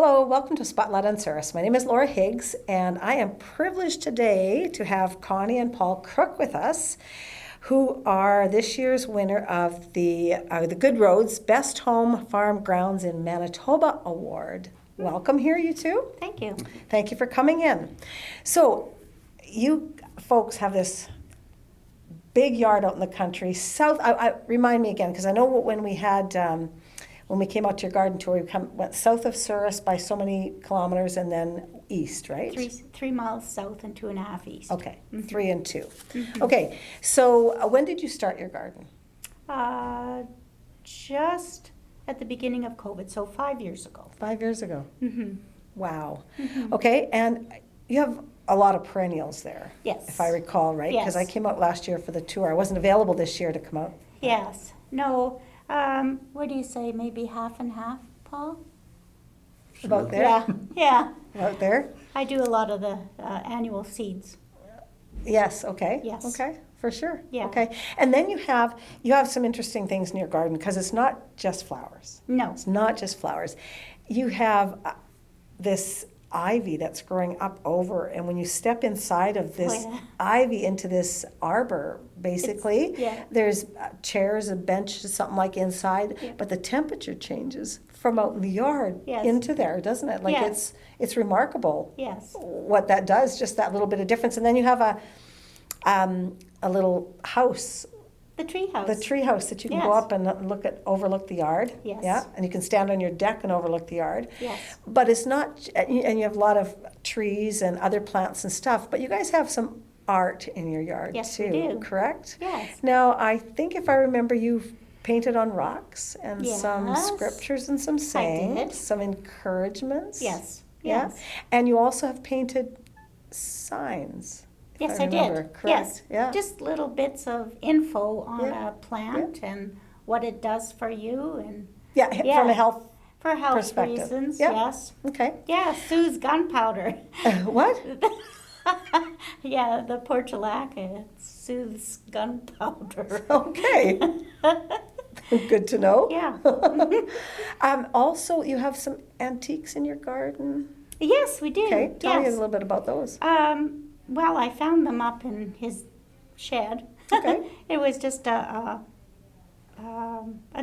Hello, welcome to Spotlight on Cirrus. My name is Laura Higgs, and I am privileged today to have Connie and Paul Kruk with us, who are this year's winner of the Good Roads Best Home Farm Grounds in Manitoba Award. Welcome here, you two. Thank you. Thank you for coming in. So, you folks have this big yard out in the country. Remind me again, because I know when we had, when we came out to your garden tour, went south of Cirrus by so many kilometers and then east, right? 3 miles south and 2.5 east. Okay, 3 and 2. Okay, so when did you start your garden? Just at the beginning of COVID, so 5 years ago. 5 years ago. Mm-hmm. Wow. Okay, and you have a lot of perennials there. Yes. If I recall, right? Yes. Because I came out last year for the tour. I wasn't available this year to come out. Yes. No, what do you say, maybe half and half, Paul? About there? Yeah. About there? I do a lot of the annual seeds. Yes, okay. Yes. Okay, for sure. Yeah. Okay. And then you have some interesting things in your garden because it's not just flowers. No. It's not just flowers. You have this ivy that's growing up over, and when you step inside of this ivy into this arbor, basically, there's chairs, a bench, something like inside, but the temperature changes from out in the yard into there, doesn't it? Like it's remarkable. Yes. What that does, just that little bit of difference, and then you have a little house. The tree house. The tree house that you can go up and overlook the yard. Yes. Yeah, and you can stand on your deck and overlook the yard. Yes. But it's not, and you have a lot of trees and other plants and stuff, but you guys have some art in your yard Yes, too, we do. correct? Yes. Now, I think if I remember, you've painted on rocks and some Yes. scriptures and some sayings, did. some encouragements. Yes. Yeah. Yes. And you also have painted signs. Yes, I I remember, did. correct? Yes. Yeah. Just little bits of info on Yeah. a plant and what it does for you and From a health for health perspective. reasons. Yeah. Yes. Okay. Yeah, Sue's gunpowder. What? Yeah, the portulaca. It soothes gunpowder. Okay. Good to know. Yeah. Also, you have some antiques in your garden. Yes, we do. Okay, tell me a Yes. little bit about those. Well, I found them up in his shed. Okay. It was just a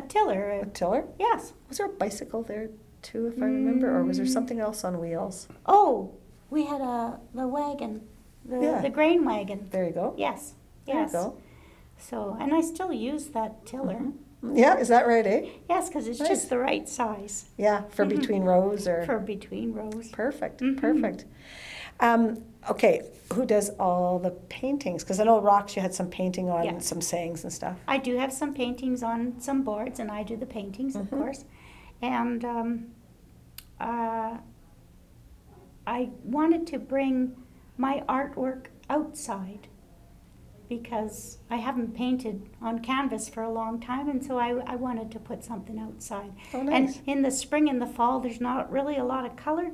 tiller. A tiller? Yes. Was there a bicycle there too, if I remember, or was there something else on wheels? Oh, we had the wagon, the grain wagon. There you go. Yes. There Yes. you go. So, and I still use that tiller. Yeah, is that right, eh? Yes, because it's Nice. just the right size Yeah, for between rows or... for between rows. Perfect, perfect. Okay, who does all the paintings? Because I know rocks, you had some painting on some sayings and stuff. I do have some paintings on some boards, and I do the paintings, of course. And I wanted to bring my artwork outside because I haven't painted on canvas for a long time, and so I wanted to put something outside. Oh, nice. And in the spring and the fall, there's not really a lot of color,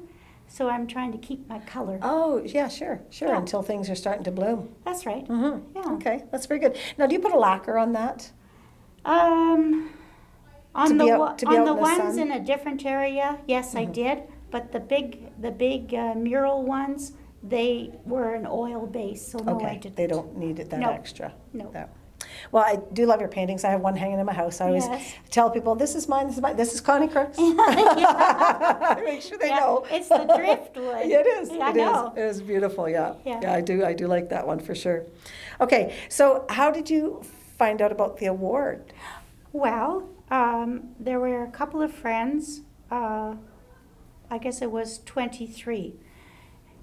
so I'm trying to keep my color. Oh, yeah, sure, Yeah. until things are starting to bloom. That's right. Mm-hmm. Yeah. Okay, that's very good. Now, do you put a lacquer on that? On To the be out in the ones sun? in a different area, yes, I did. But the big mural ones, they were an oil base, so no, I Okay, didn't. they don't need it that No. extra. No. No. Well, I do love your paintings. I have one hanging in my house. I always Yes. tell people, this is mine, this is Connie Kruk's. I make sure they know. It's the driftwood. Yeah, it is. I It know. is. It is beautiful, yeah. Yeah. I do like that one for sure. Okay, so how did you find out about the award? Well, there were a couple of friends. I guess it was 23.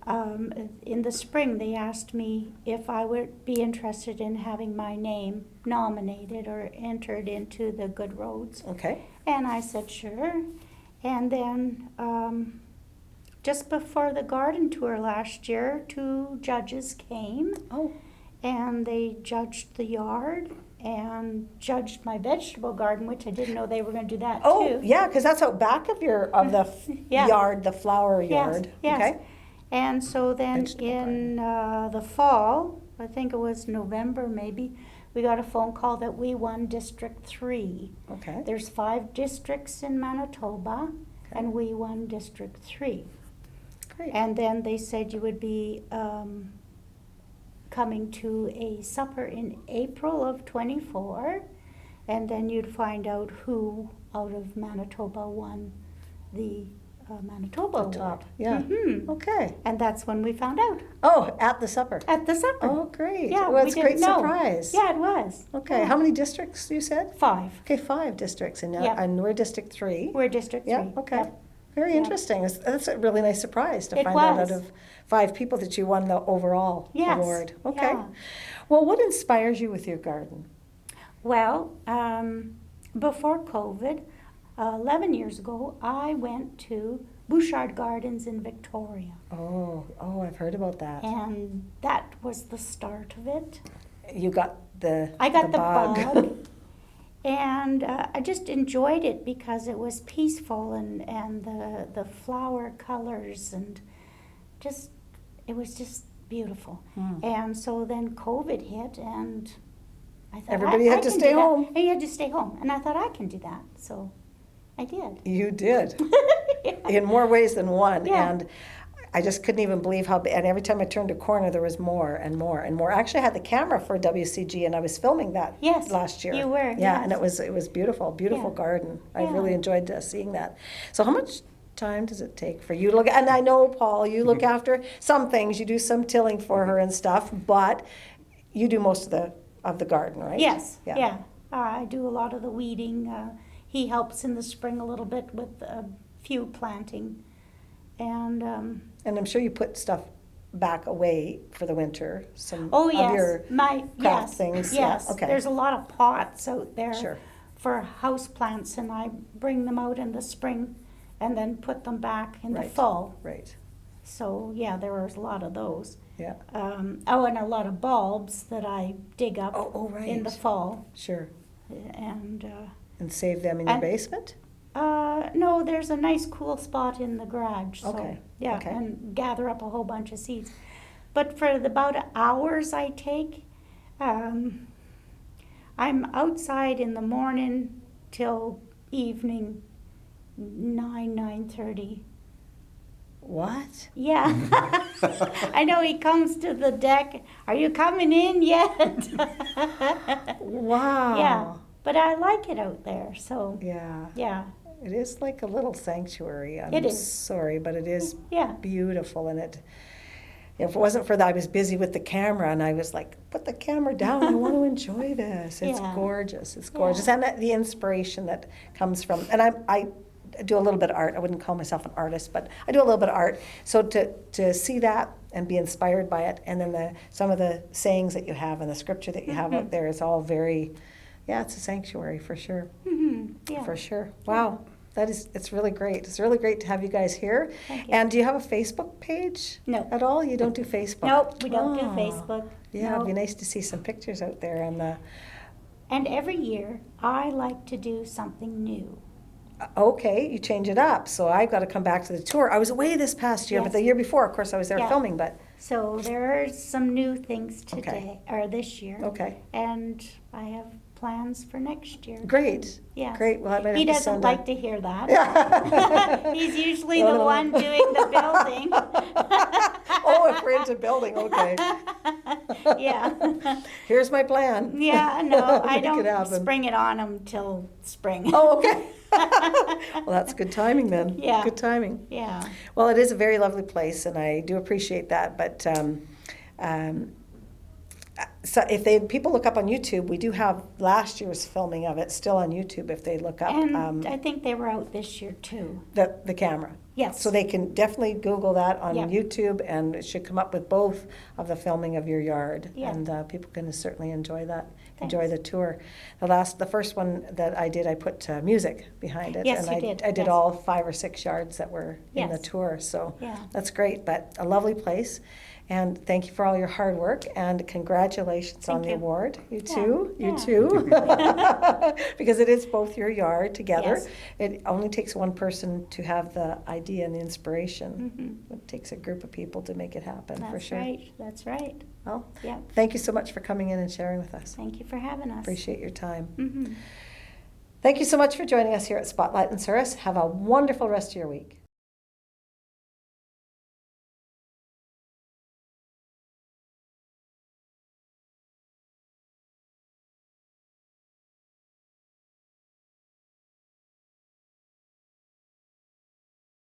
In the spring, they asked me if I would be interested in having my name nominated or entered into the Good Roads. Okay. And I said, sure. And then just before the garden tour last year, 2 judges came Oh, and they judged the yard and judged my vegetable garden, which I didn't know they were going to do that too. yeah, because that's out back of the Yeah. yard, the flower Yes, yard. yes. Okay. And so then Vegetable in the fall, I think it was November maybe, we got a phone call that we won District 3. Okay. There's 5 districts in Manitoba, and we won District 3. Great. And then they said you would be coming to a supper in April of 24, and then you'd find out who out of Manitoba won the Manitoba The Award. top, yeah. Mm-hmm. Okay. And that's when we found out. Oh, at the supper. At the supper. Oh, great. Yeah, well, we it's a great didn't know. surprise. Yeah, it was. Okay. Yeah. How many districts you said? 5. Okay, 5 districts, and, Yeah. and we're District 3. We're District 3. Yeah, okay. Yep. Very Yeah. interesting. That's a really nice surprise to It find out was. of 5 people that you won the overall Yes. award. Okay. Yeah. Well, what inspires you with your garden? Well, before COVID, 11 years ago, I went to Bouchard Gardens in Victoria. Oh, I've heard about that. And that was the start of it. You got I got the bug. bug. And I just enjoyed it because it was peaceful and the flower colors and just, it was just beautiful. And so then COVID hit and I thought, Everybody had to can stay do that. home. And you had to stay home. And I thought, I can do that. So I did. You did. Yeah. In more ways than one. Yeah. And I just couldn't even believe how, and every time I turned a corner, there was more and more and more. Actually, I had the camera for WCG, and I was filming that Yes, last year. you were, Yeah, and yes. it was beautiful, beautiful Yeah. garden. I Yeah. really enjoyed seeing that. So how much time does it take for you to look, and I know, Paul, you look after some things, you do some tilling for her and stuff, but you do most of the garden, right? Yes, yeah. I do a lot of the weeding. He helps in the spring a little bit with a few planting. And I'm sure you put stuff back away for the winter, some oh of yes, your craft yes, things. yes. Yeah, okay. There's a lot of pots out there Sure. for house plants, and I bring them out in the spring, and then put them back in the Right. fall. Right. So yeah, there was a lot of those. Yeah. And a lot of bulbs that I dig up Oh, right. in the fall, Sure. and And save them in your And- basement? no, there's a nice cool spot in the garage. So, Okay, yeah, okay. and gather up a whole bunch of seeds. But for the about hours I take, I'm outside in the morning till evening 9:30. What? Yeah. I know he comes to the deck. Are you coming in yet? Wow. Yeah. But I like it out there. So, Yeah. yeah. It is like a little sanctuary. I'm It is. sorry, but it is Yeah. beautiful. And if it wasn't for that, I was busy with the camera, and I was like, put the camera down. I want to enjoy this. It's Yeah. gorgeous. It's Yeah. gorgeous. And the inspiration that comes from, and I do a little bit of art. I wouldn't call myself an artist, but I do a little bit of art. So to see that and be inspired by it, and then some of the sayings that you have and the scripture that you have out there is all very, yeah, it's a sanctuary for sure. Yeah. For sure. Wow. It's really great. It's really great to have you guys here. Thank you. And do you have a Facebook page? No. At all? You don't do Facebook? Nope, we don't do Oh. Facebook. Yeah, it'd be No. nice to see some pictures out there. And every year, I like to do something new. Okay, you change it up. So I've got to come back to the tour. I was away this past year, but Yes. the year before, of course, I was there Yeah. filming. But So there are some new things Okay. today, or this year. okay, And I have plans for next year. great. Yes. Great. Well, I might He have to doesn't send like to hear that. Yeah. He's usually No, the no. one doing the building. Oh, if we're into building, okay. Yeah. Here's my plan. Yeah, no, I Make it don't happen. spring it on him till spring. Oh, okay. Well, that's good timing then. Yeah. Good timing. Yeah. Well, it is a very lovely place, and I do appreciate that. But so if people look up on YouTube, we do have last year's filming of it still on YouTube. If they look up And I think they were out this year too. the camera, Yes. so they can definitely Google that on Yeah. YouTube, and it should come up with both of the filming of your yard, Yeah. and people can certainly enjoy that. Enjoy Thanks. the tour. The first one that I did, I put music behind it, Yes, and you did. I did Yes. all 5 or 6 yards that were in the Yes. tour. So Yeah. that's great, but a lovely place. And thank you for all your hard work, and congratulations on Thank the you. award. You Yeah, too, you yeah. too. Because it is both your yard together. Yes. It only takes one person to have the idea and the inspiration. Mhm. It takes a group of people to make it happen, for That's sure. right. That's right. Well, Yeah. thank you so much for coming in and sharing with us. Thank you for having us. Appreciate your time. Mhm. Thank you so much for joining us here at Spotlight and Cirrus. Have a wonderful rest of your week.